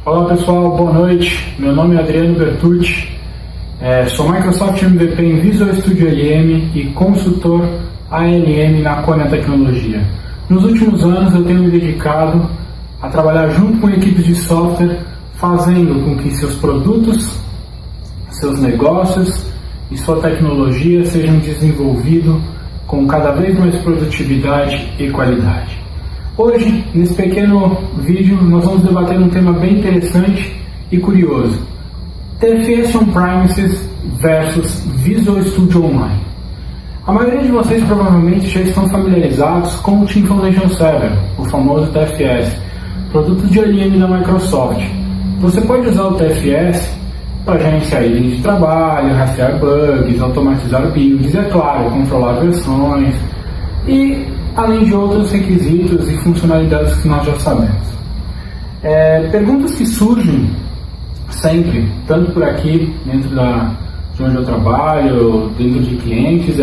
Olá pessoal, boa noite. Meu nome é Adriano Bertucci, sou Microsoft MVP em Visual Studio ALM e consultor ALM na Kona Tecnologia. Nos últimos anos eu tenho me dedicado a trabalhar junto com equipes de software, fazendo com que seus produtos, seus negócios e sua tecnologia sejam desenvolvidos com cada vez mais produtividade e qualidade. Hoje, nesse pequeno vídeo, nós vamos debater um tema bem interessante e curioso: TFS On-Premises versus Visual Studio Online. A maioria de vocês provavelmente já estão familiarizados com o Team Foundation Server, o famoso TFS, produto de ALM da Microsoft. Você pode usar o TFS para gerenciar itens de trabalho, rastrear bugs, automatizar builds, é claro, controlar versões e além de outros requisitos e funcionalidades que nós já sabemos. Perguntas que surgem sempre, tanto por aqui, dentro de onde eu trabalho, dentro de clientes,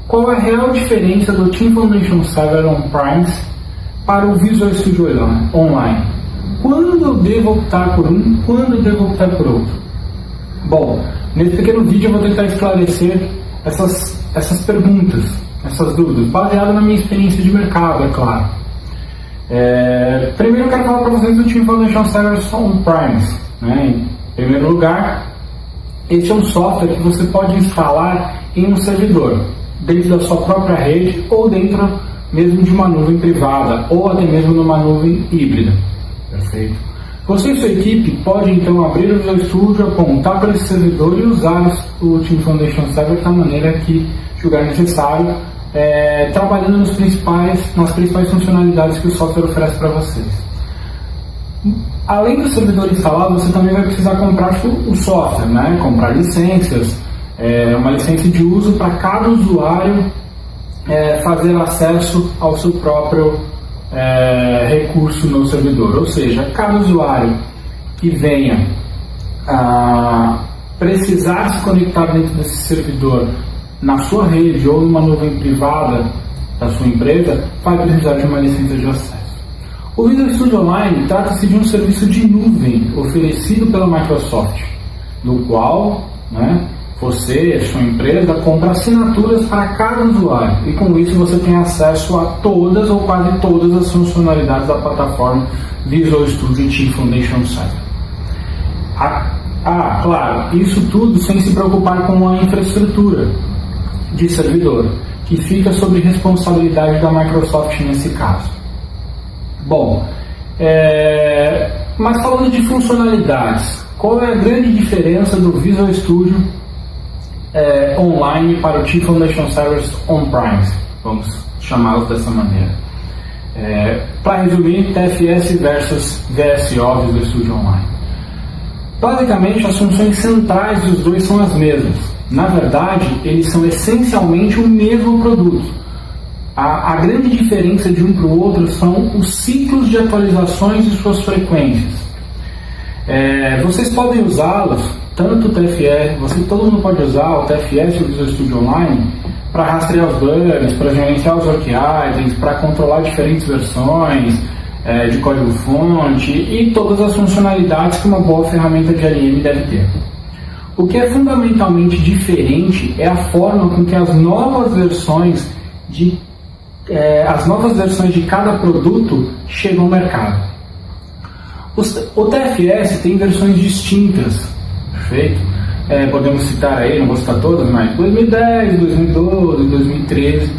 qual a real diferença do Team Foundation Server On-Premise para o Visual Studio Online? Quando eu devo optar por um, quando eu devo optar por outro? Bom, nesse pequeno vídeo eu vou tentar esclarecer essas perguntas, essas dúvidas, baseado na minha experiência de mercado, é claro. Primeiro eu quero falar para vocês do Team Foundation Server On-Premise. Em primeiro lugar, esse é um software que você pode instalar em um servidor, dentro da sua própria rede ou dentro mesmo de uma nuvem privada ou até mesmo numa nuvem híbrida. Perfeito? Você e sua equipe pode então abrir o Visual Studio, apontar para esse servidor e usar o Team Foundation Server da maneira que julgar necessário, trabalhando nas principais funcionalidades que o software oferece para vocês. Além do servidor instalado, você também vai precisar comprar o software, comprar licenças, uma licença de uso para cada usuário fazer acesso ao seu próprio recurso no servidor. Ou seja, cada usuário que venha a precisar se conectar dentro desse servidor na sua rede ou numa nuvem privada da sua empresa, vai precisar de uma licença de acesso. O Visual Studio Online trata-se de um serviço de nuvem oferecido pela Microsoft, no qual você, sua empresa, compra assinaturas para cada usuário e com isso você tem acesso a todas ou quase todas as funcionalidades da plataforma Visual Studio Team Foundation Server. Claro, isso tudo sem se preocupar com a infraestrutura de servidor, que fica sob responsabilidade da Microsoft nesse caso. Bom, mas falando de funcionalidades, qual é a grande diferença do Visual Studio Online para o Team Foundation Servers On-Premise? Vamos chamá-los dessa maneira. Para resumir, TFS versus VSO, Visual Studio Online. Basicamente, as funções centrais dos dois são as mesmas. Na verdade, eles são essencialmente o mesmo produto. A grande diferença de um para o outro são os ciclos de atualizações e suas frequências. Vocês podem usá-los, tanto o TFS, todo mundo pode usar o TFS e o Visual Studio Online para rastrear os bugs, para gerenciar os work items, para controlar diferentes versões de código-fonte e todas as funcionalidades que uma boa ferramenta de ALM deve ter. O que é fundamentalmente diferente é a forma com que as novas versões de cada produto chegam ao mercado. O TFS tem versões distintas, perfeito? Podemos citar aí, não vou citar todas, mas 2010, 2012, 2013.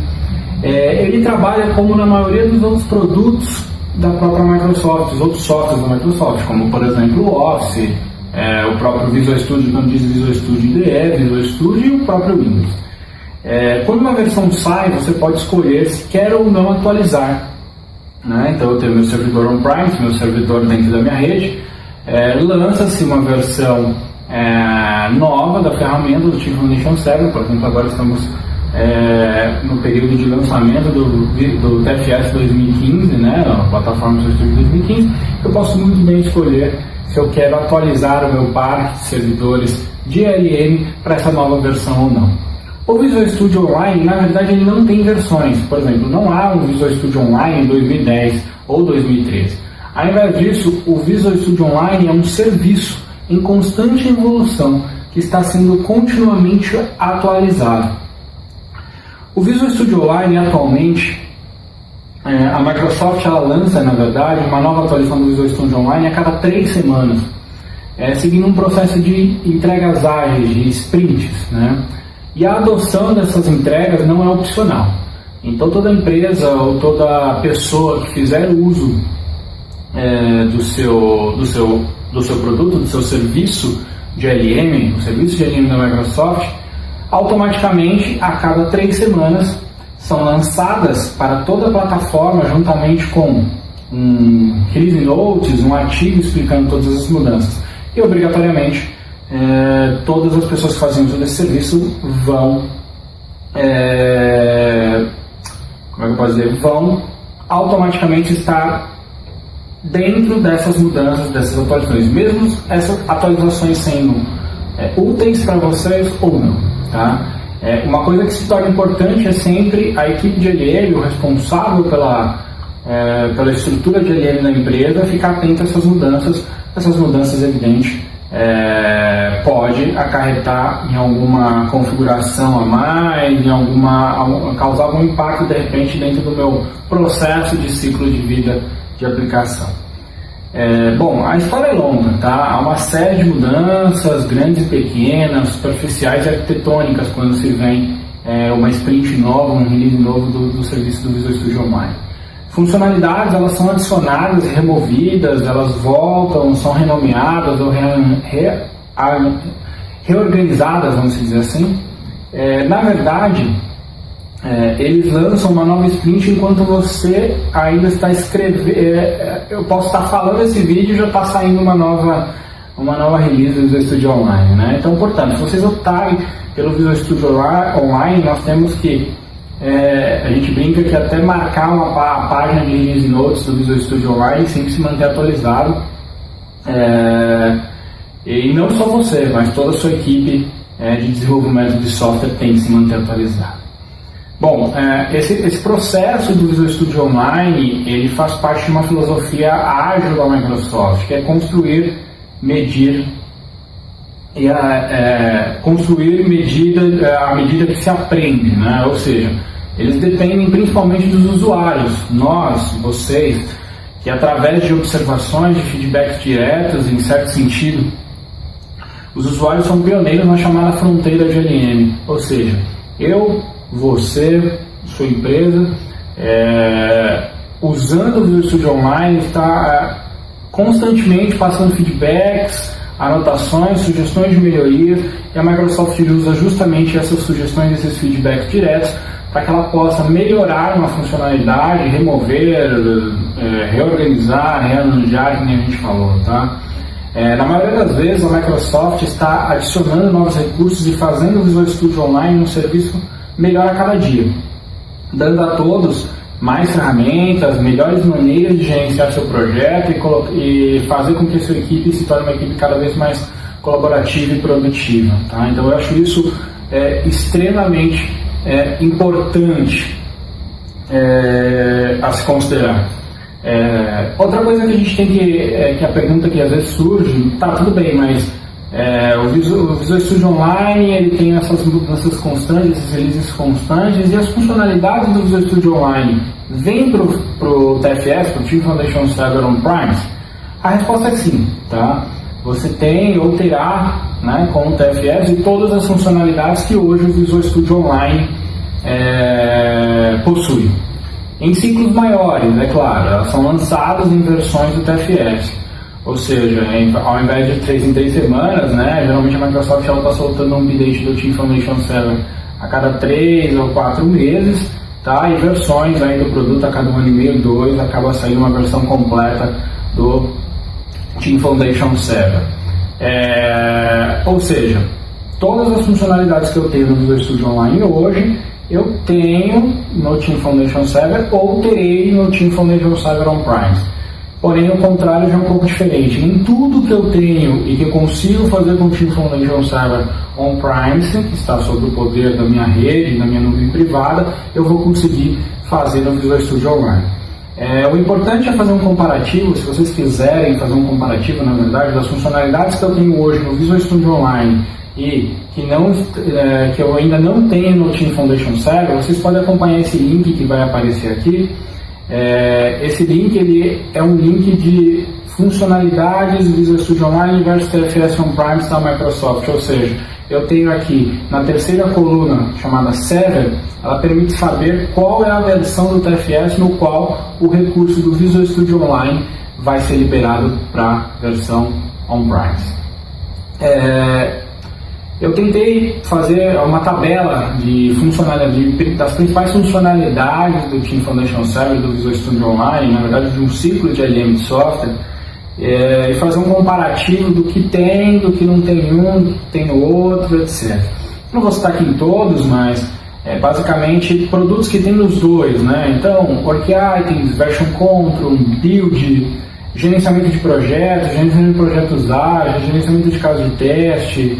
Ele trabalha como na maioria dos outros produtos da própria Microsoft, os outros softwares da Microsoft, como por exemplo o Office, o próprio Visual Studio, quando diz Visual Studio IDE, Visual Studio e o próprio Windows. Quando uma versão sai, você pode escolher se quer ou não atualizar. Então eu tenho meu servidor on-premise, meu servidor dentro da minha rede, lança-se uma versão nova da ferramenta do Team Foundation Server. Por exemplo, agora estamos no período de lançamento do TFS 2015, a plataforma do Studio 2015, eu posso muito bem escolher se eu quero atualizar o meu parque de servidores de ALM para essa nova versão ou não. O Visual Studio Online, na verdade, ele não tem versões. Por exemplo, não há um Visual Studio Online em 2010 ou 2013. Ao invés disso, o Visual Studio Online é um serviço em constante evolução que está sendo continuamente atualizado. O Visual Studio Online atualmente, a Microsoft ela lança, na verdade, uma nova atualização do Visual Studio Online a cada 3 semanas, seguindo um processo de entregas ágeis, de sprints, né? E a adoção dessas entregas não é opcional. Então toda empresa ou toda pessoa que fizer uso do seu produto, do seu serviço de LM, o serviço de LM da Microsoft, automaticamente a cada 3 semanas são lançadas para toda a plataforma juntamente com um release notes, um artigo explicando todas as mudanças. E obrigatoriamente todas as pessoas que fazem uso desse serviço vão vão automaticamente estar dentro dessas mudanças, dessas atualizações, mesmo essas atualizações sendo úteis para vocês ou não, tá? Uma coisa que se torna importante é sempre a equipe de LM, o responsável pela estrutura de LM da empresa, ficar atento a essas mudanças evidentes, pode acarretar em alguma configuração a mais, causar algum impacto de repente dentro do meu processo de ciclo de vida de aplicação. Bom, a história é longa, tá? Há uma série de mudanças, grandes e pequenas, superficiais e arquitetônicas quando se vem uma sprint nova, um release novo do serviço do Visual Studio Online. Funcionalidades, elas são adicionadas e removidas, elas voltam, são renomeadas ou reorganizadas, vamos dizer assim. Na verdade, eles lançam uma nova sprint enquanto você ainda está escrevendo. Eu posso estar falando esse vídeo e já está saindo uma nova release do Visual Studio Online, né? Então, portanto, se vocês optarem pelo Visual Studio Online, nós temos que a gente brinca que até marcar a página de release notes do Visual Studio Online sempre se manter atualizado, e não só você, mas toda a sua equipe de desenvolvimento de software tem que se manter atualizado. Bom, esse processo do Visual Studio Online, ele faz parte de uma filosofia ágil da Microsoft, que é construir, medir e construir à medida que se aprende, né? Ou seja, eles dependem principalmente dos usuários, nós, vocês, que através de observações, de feedbacks diretos, em certo sentido, os usuários são pioneiros na chamada fronteira de LM, ou seja, você, sua empresa, usando o Visual Studio Online, está constantemente passando feedbacks, anotações, sugestões de melhorias, e a Microsoft usa justamente essas sugestões, esses feedbacks diretos, para que ela possa melhorar uma funcionalidade, remover, reorganizar, rearranjar, como a gente falou, tá? Na maioria das vezes, a Microsoft está adicionando novos recursos e fazendo o Visual Studio Online um serviço melhor a cada dia, dando a todos mais ferramentas, melhores maneiras de gerenciar seu projeto e fazer com que a sua equipe se torne uma equipe cada vez mais colaborativa e produtiva, tá? Então eu acho isso extremamente importante a se considerar. Outra coisa que a gente tem que a pergunta que às vezes surge, tá, tudo bem, mas o Visual Studio Online, ele tem essas mudanças constantes, esses releases constantes, e as funcionalidades do Visual Studio Online vêm para o TFS, para o Team Foundation Server On-Premise? A resposta é sim, tá? Você tem ou terá, né, com o TFS e todas as funcionalidades que hoje o Visual Studio Online possui. Em ciclos maiores, é claro, elas são lançadas em versões do TFS. Ou seja, ao invés de 3 em 3 semanas, né, geralmente a Microsoft está soltando um update do Team Foundation Server a cada 3 ou 4 meses, tá? E versões aí do produto a cada 1 ano e meio, 2, acaba saindo uma versão completa do Team Foundation Server. Ou seja, todas as funcionalidades que eu tenho no Visual Studio Online hoje, eu tenho no Team Foundation Server ou terei no Team Foundation Server On-Premise. Porém, o contrário já é um pouco diferente. Nem tudo que eu tenho e que eu consigo fazer com o Team Foundation Server On-Premise, que está sob o poder da minha rede, da minha nuvem privada, eu vou conseguir fazer no Visual Studio Online. O importante é fazer um comparativo, se vocês quiserem fazer um comparativo, na verdade, das funcionalidades que eu tenho hoje no Visual Studio Online e que eu ainda não tenho no Team Foundation Server, vocês podem acompanhar esse link que vai aparecer aqui. Esse link ele é um link de funcionalidades Visual Studio Online versus TFS On-Premise da Microsoft, ou seja, eu tenho aqui na terceira coluna chamada Server, ela permite saber qual é a versão do TFS no qual o recurso do Visual Studio Online vai ser liberado para a versão On-Premise. Eu tentei fazer uma tabela de das principais funcionalidades do Team Foundation Server do Visual Studio Online, na verdade de um ciclo de LLM de software, e fazer um comparativo do que tem, do que não tem um, do que tem no outro, etc. Não vou citar aqui em todos, mas basicamente produtos que tem nos dois, né? Então, Work Items, Version Control, Build, gerenciamento de projetos ágeis, gerenciamento de casos de teste,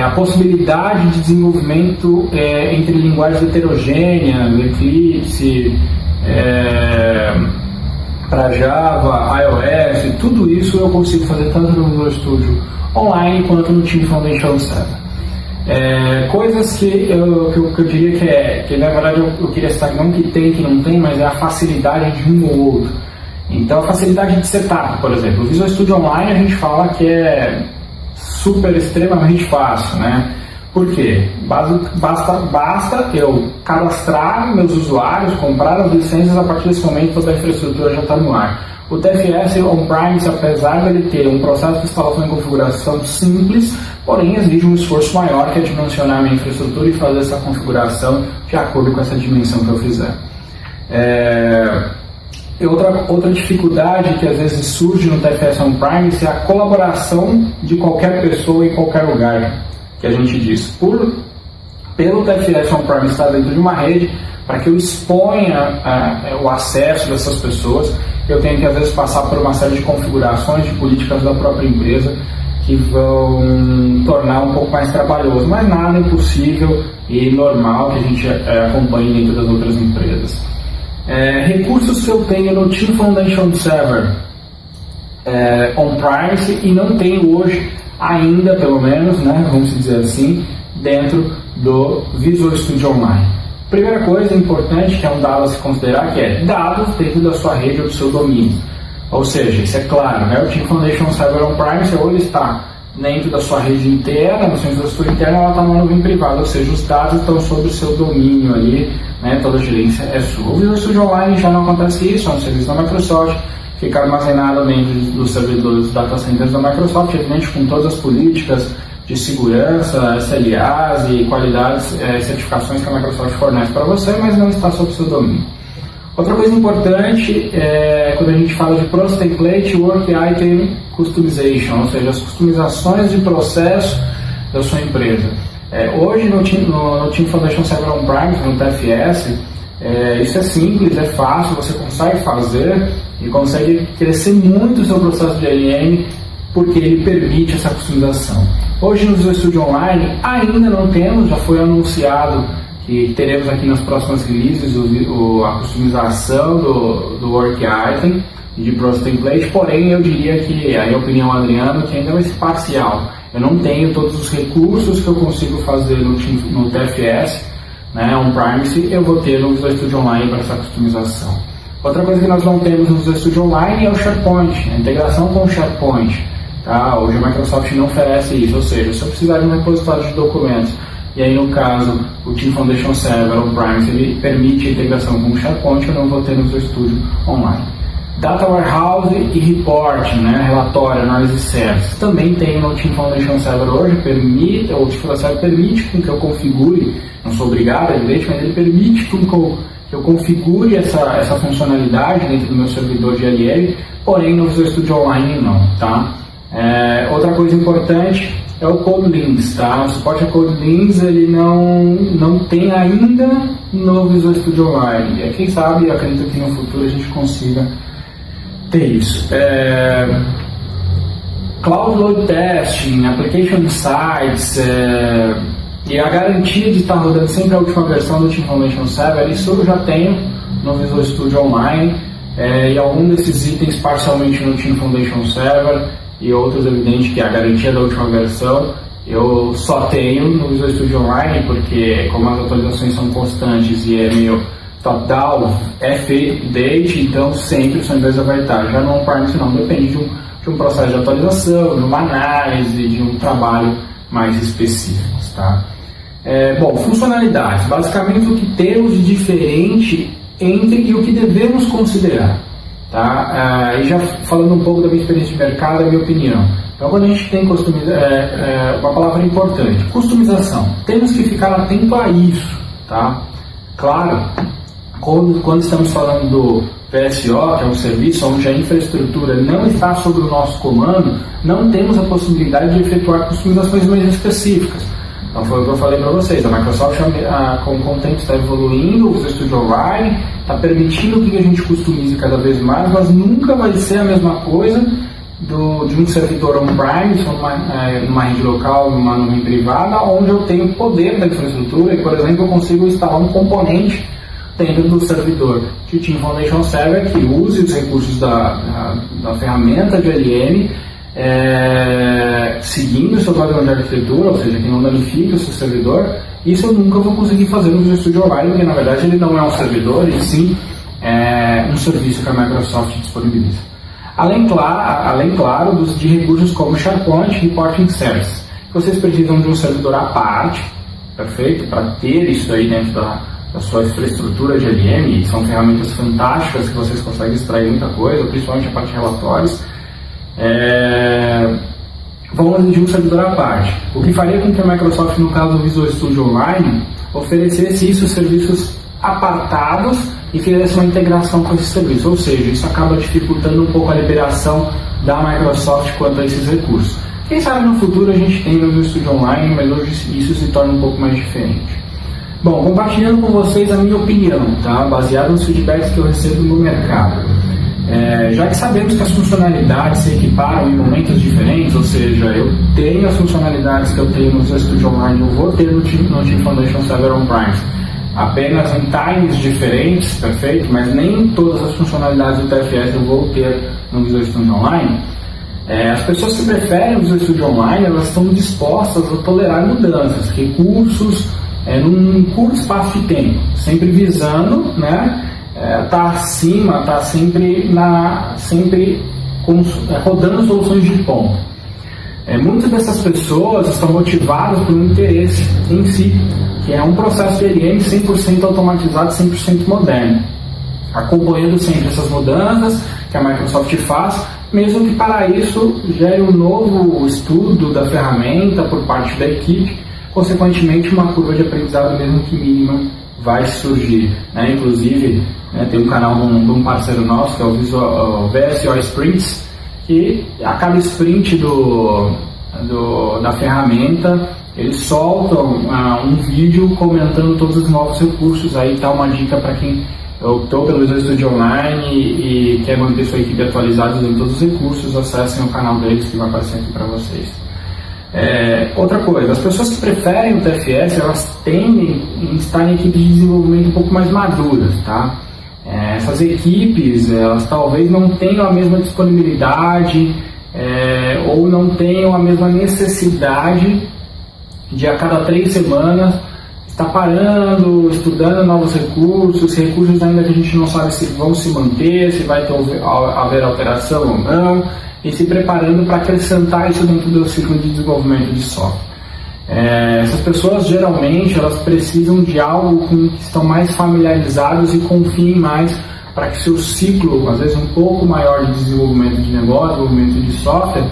a possibilidade de desenvolvimento entre linguagens heterogêneas, Eclipse, para Java, iOS, tudo isso eu consigo fazer tanto no Visual Studio Online quanto no Team Foundation Server. Coisas que eu diria que na verdade eu queria citar não que tem, que não tem, mas é a facilidade de um ou outro. Então a facilidade de setup, por exemplo, o Visual Studio Online a gente fala que é super extremamente fácil, né? Por quê? Basta eu cadastrar meus usuários, comprar as licenças, a partir desse momento toda a infraestrutura já está no ar. O TFS On-Premise, apesar de ele ter um processo de instalação e configuração simples, porém exige um esforço maior, que é dimensionar a minha infraestrutura e fazer essa configuração de acordo com essa dimensão que eu fizer. Outra dificuldade que às vezes surge no TFS On-Premise é a colaboração de qualquer pessoa em qualquer lugar, que a gente diz. Pelo TFS On-Premise estar dentro de uma rede, para que eu exponha o acesso dessas pessoas, eu tenho que às vezes passar por uma série de configurações de políticas da própria empresa que vão tornar um pouco mais trabalhoso, mas nada impossível e normal que a gente acompanhe dentro das outras empresas. Recursos que eu tenho no Team Foundation Server On-Premise e não tenho hoje ainda, pelo menos, né, vamos dizer assim, dentro do Visual Studio Online. Primeira coisa importante, que é um dado a se considerar, que é dados dentro da sua rede ou do seu domínio. Ou seja, isso é claro, né, o Team Foundation Server On-Premise ou ele está dentro da sua rede interna, na sua infraestrutura interna, ela está numa nuvem privada, ou seja, os dados estão sob o seu domínio ali, né, toda a gerência é sua. O Visual Studio Online já não acontece isso, é um serviço da Microsoft, fica armazenado dentro dos servidores dos data centers da Microsoft, evidente com todas as políticas de segurança, SLAs e qualidades, certificações que a Microsoft fornece para você, mas não está sob seu domínio. Outra coisa importante é quando a gente fala de Process Template Work Item Customization, ou seja, as customizações de processo da sua empresa. Hoje no Team Foundation Server On-Premise, no TFS, isso é simples, é fácil, você consegue fazer e consegue crescer muito o seu processo de LLM porque ele permite essa customização. Hoje no Visual Studio Online ainda não temos, já foi anunciado que teremos aqui nas próximas releases a customização do Work Item e de Process Template, porém eu diria que, a minha opinião, Adriano, que ainda vai ser parcial. Eu não tenho todos os recursos que eu consigo fazer no TFS, né, On-Premise, eu vou ter no Visual Studio Online para essa customização. Outra coisa que nós não temos no Visual Studio Online é o SharePoint, a integração com o SharePoint. Tá? Hoje a Microsoft não oferece isso, ou seja, se eu precisar de um repositório de documentos, e aí no caso o Team Foundation Server On-Premise ele permite a integração com o SharePoint, eu não vou ter no Visual Studio Online. Data Warehouse e Reporting, né, relatório, análise de serviços, também tem no Team Foundation Server hoje, o Team Foundation Server permite com que eu configure, não sou obrigado, é evidente, mas ele permite com que eu configure essa funcionalidade dentro do meu servidor de LL, porém no Visual Studio Online não, tá? Outra coisa importante é o Code Links, tá? O suporte a Code Links ele não tem ainda no Visual Studio Online. Quem sabe, acredito que no futuro a gente consiga ter isso. Cloud Load Testing, Application Insights e a garantia de estar rodando sempre a última versão do Team Foundation Server, isso eu já tenho no Visual Studio Online. e algum desses itens parcialmente no Team Foundation Server e outros, evidente, que é a garantia da última versão, eu só tenho no Visual Studio Online, porque como as atualizações são constantes e é meio top-down, é feito update, então sempre sua empresa vai estar. Já no on-premise não, depende de um processo de atualização, de uma análise, de um trabalho mais específico, tá? Bom, funcionalidades, basicamente o que temos de diferente entre e o que devemos considerar, tá? E já falando um pouco da minha experiência de mercado, a minha opinião. Então, quando a gente tem uma palavra importante, customização, temos que ficar atento a isso, tá? Claro, quando estamos falando do VSO, que é um serviço onde a infraestrutura não está sob o nosso comando, não temos a possibilidade de efetuar customizações mais específicas. Então foi o que eu falei para vocês, a Microsoft com o tempo está evoluindo, o Visual Studio Online está permitindo que a gente customize cada vez mais, mas nunca vai ser a mesma coisa de um servidor on-premise, numa rede local, numa nuvem privada, onde eu tenho poder da infraestrutura e, por exemplo, eu consigo instalar um componente dentro do servidor de Team Foundation Server que use os recursos da ferramenta de LM, seguindo o seu padrão de arquitetura, ou seja, que não danifique o seu servidor. Isso eu nunca vou conseguir fazer no Visual Studio Online, porque na verdade ele não é um servidor, e sim um serviço que a Microsoft disponibiliza. Além claro, de recursos como SharePoint e Reporting Service. Vocês precisam de um servidor à parte, perfeito, para ter isso aí dentro da sua infraestrutura de LM, e são ferramentas fantásticas que vocês conseguem extrair muita coisa, principalmente a parte de relatórios. Vamos exigir um servidor à parte, o que faria com que a Microsoft, no caso do Visual Studio Online, oferecesse isso serviços apartados e fizesse uma integração com esse serviço, ou seja, isso acaba dificultando um pouco a liberação da Microsoft quanto a esses recursos. Quem sabe no futuro a gente tem no Visual Studio Online, mas hoje isso se torna um pouco mais diferente. Bom, compartilhando com vocês a minha opinião, tá? Baseado nos feedbacks que eu recebo no mercado. Já que sabemos que as funcionalidades se equiparam em momentos diferentes, ou seja, eu tenho as funcionalidades que eu tenho no Visual Studio Online, eu vou ter no Team Foundation Server On-Premise, apenas em times diferentes, perfeito, mas nem todas as funcionalidades do TFS eu vou ter no Visual Studio Online. As pessoas que preferem o Visual Studio Online, elas estão dispostas a tolerar mudanças, recursos, num curto espaço de tempo, sempre visando, né, tá acima, tá sempre rodando soluções de ponta. Muitas dessas pessoas estão motivadas por um interesse em si, que é um processo de LM 100% automatizado, 100% moderno, acompanhando sempre essas mudanças que a Microsoft faz, mesmo que para isso gere um novo estudo da ferramenta por parte da equipe, consequentemente uma curva de aprendizado, mesmo que mínima, vai surgir, né? Inclusive, tem um canal de um parceiro nosso, que é o VSO Sprints, que a cada sprint da ferramenta, eles soltam um vídeo comentando todos os novos recursos. Aí está uma dica para quem optou pelo Visual Studio Online e quer manter sua equipe atualizada usando todos os recursos, acessem o canal deles que vai aparecer aqui para vocês. Outra coisa, as pessoas que preferem o TFS, elas tendem a estar em equipes de desenvolvimento um pouco mais maduras, tá? Essas equipes, elas talvez não tenham a mesma disponibilidade ou não tenham a mesma necessidade de a cada 3 semanas estar parando, estudando novos recursos ainda que a gente não sabe se vão se manter, se vai haver alteração ou não, e se preparando para acrescentar isso dentro do ciclo de desenvolvimento de software. Essas pessoas geralmente elas precisam de algo com que estão mais familiarizados e confiem mais para que seu ciclo, às vezes um pouco maior de desenvolvimento de negócio, desenvolvimento de software,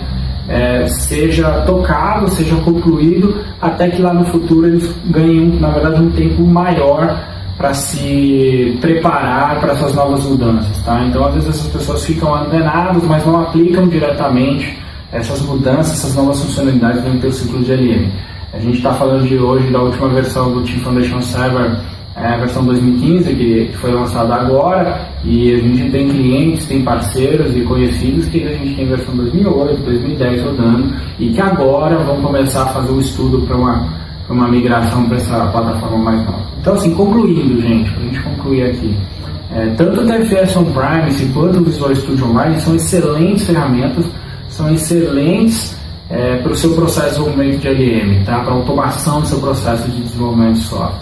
seja tocado, seja concluído, até que lá no futuro eles ganhem, na verdade, um tempo maior para se preparar para essas novas mudanças, tá? Então, às vezes essas pessoas ficam antenadas, mas não aplicam diretamente essas mudanças, essas novas funcionalidades dentro do ciclo de LM. A gente está falando hoje da última versão do Team Foundation Server, a versão 2015, que foi lançada agora, e a gente tem clientes, tem parceiros e conhecidos que a gente tem versão 2008, 2010 rodando, e que agora vão começar a fazer um estudo para uma migração para essa plataforma mais nova. Então, assim, concluindo, gente, para a gente concluir aqui, Tanto o TFS On-Premise quanto o Visual Studio Online são excelentes ferramentas, são excelentes para o seu processo de desenvolvimento de LM, tá? Para a automação do seu processo de desenvolvimento de software.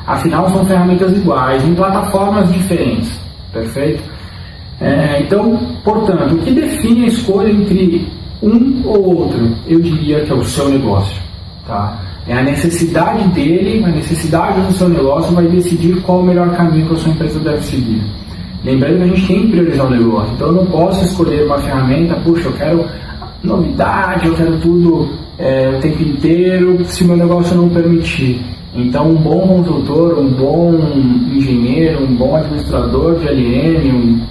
Afinal, são ferramentas iguais, em plataformas diferentes, perfeito? Então, portanto, o que define a escolha entre um ou outro, eu diria que é o seu negócio, tá? É a necessidade dele, a necessidade do seu negócio vai decidir qual o melhor caminho que a sua empresa deve seguir. Lembrando que a gente tem que priorizar o negócio, então eu não posso escolher uma ferramenta, puxa, eu quero novidade, eu quero tudo o tempo inteiro, se meu negócio não permitir. Então, um bom consultor, um bom engenheiro, um bom administrador de LM,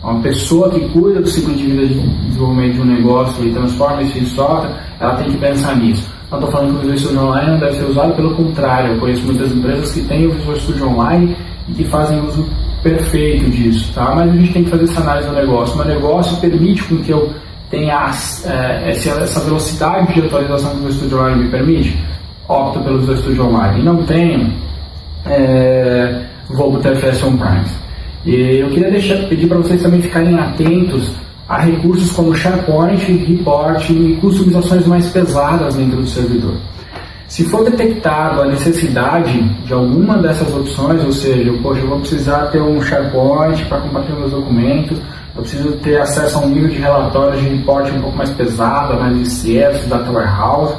uma pessoa que cuida do ciclo de vida de desenvolvimento de um negócio e transforma isso em software, ela tem que pensar nisso. Não estou falando que o Visual Studio Online não deve ser usado, pelo contrário, eu conheço muitas empresas que têm o Visual Studio Online e que fazem uso perfeito disso, tá? Mas a gente tem que fazer essa análise do negócio. O meu negócio permite com que eu tenha essa velocidade de atualização que o Visual Studio Online me permite? Opto pelo Visual Studio Online. E não tenho, vou para o TFS On-Premise. E eu queria pedir para vocês também ficarem atentos a recursos como SharePoint, Reporting e customizações mais pesadas dentro do servidor. Se for detectado a necessidade de alguma dessas opções, ou seja, eu vou precisar ter um SharePoint para compartilhar meus documentos, eu preciso ter acesso a um nível de relatórios de reporting um pouco mais pesado, mais ICS, Data Warehouse,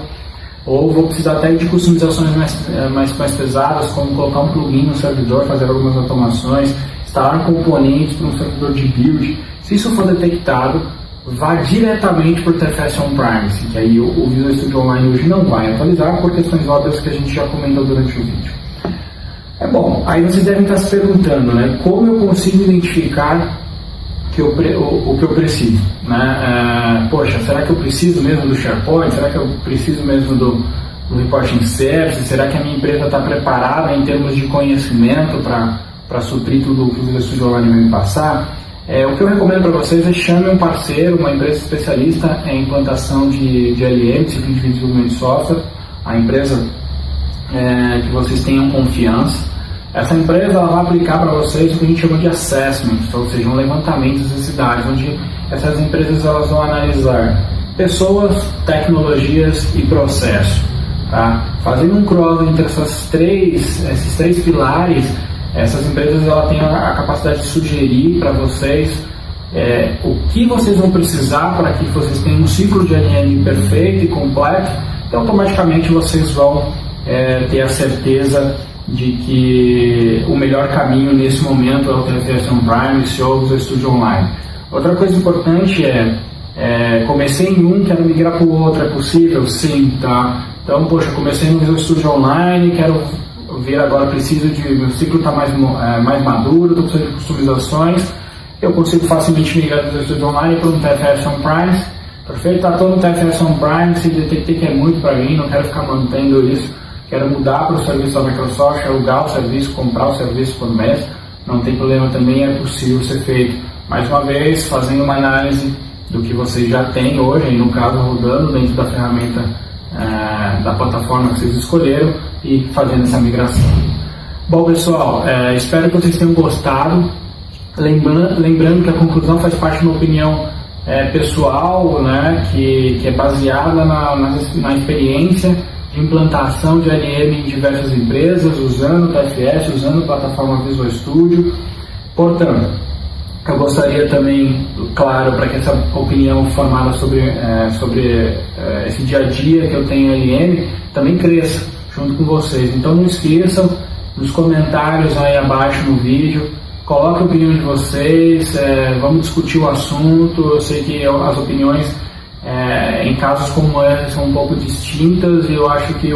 ou vou precisar até de customizações mais pesadas, como colocar um plugin no servidor, fazer algumas automações, instalar componentes para um servidor de build. Se isso for detectado, vá diretamente para o TFS On-Premise, que aí o Visual Studio Online hoje não vai atualizar por questões óbvias que a gente já comentou durante o vídeo. Bom, aí vocês devem estar se perguntando, né, como eu consigo identificar o que eu preciso, né? Poxa, será que eu preciso mesmo do SharePoint? Será que eu preciso mesmo do Reporting Service? Será que a minha empresa está preparada em termos de conhecimento para suprir tudo o que o Visual Studio Online vai me passar? O que eu recomendo para vocês é chame um parceiro, uma empresa especialista em implantação de LM, ciclo de desenvolvimento de software, a empresa que vocês tenham confiança. Essa empresa ela vai aplicar para vocês o que a gente chama de assessment, ou seja, um levantamento das necessidades, onde essas empresas elas vão analisar pessoas, tecnologias e processo. Tá? Fazendo um cross entre esses três pilares, essas empresas ela têm a capacidade de sugerir para vocês o que vocês vão precisar para que vocês tenham um ciclo de LM perfeito e completo, e automaticamente vocês vão ter a certeza de que o melhor caminho nesse momento é o TFS On-Premise ou o Visual Studio Online. Outra coisa importante comecei em um, quero migrar para o outro, é possível? Sim, tá? Então, poxa, comecei no Visual Studio Online, quero ver agora, meu ciclo está mais maduro, estou precisando de customizações, eu consigo facilmente migrar do Visual Studio Online para um TFS On-Premise, perfeito? Estou no TFS On-Premise, detectei que é muito para mim, não quero ficar mantendo isso, quero mudar para o serviço da Microsoft, alugar o serviço, comprar o serviço por mês, não tem problema também, é possível ser feito. Mais uma vez, fazendo uma análise do que vocês já têm hoje, no caso rodando dentro da ferramenta da plataforma que vocês escolheram e fazendo essa migração. Bom pessoal, espero que vocês tenham gostado. Lembrando que a conclusão faz parte de uma opinião pessoal, né, que é baseada na experiência de implantação de LM em diversas empresas, usando o TFS, usando a plataforma Visual Studio. Portanto, eu gostaria também, claro, para que essa opinião formada sobre esse dia a dia que eu tenho em LM também cresça junto com vocês. Então não esqueçam, nos comentários aí abaixo no vídeo, coloque a opinião de vocês, vamos discutir o assunto. Eu sei que as opiniões em casos como esse são um pouco distintas e eu acho que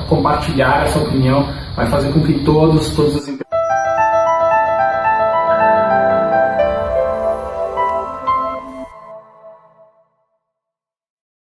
compartilhar essa opinião vai fazer com que todas as empresas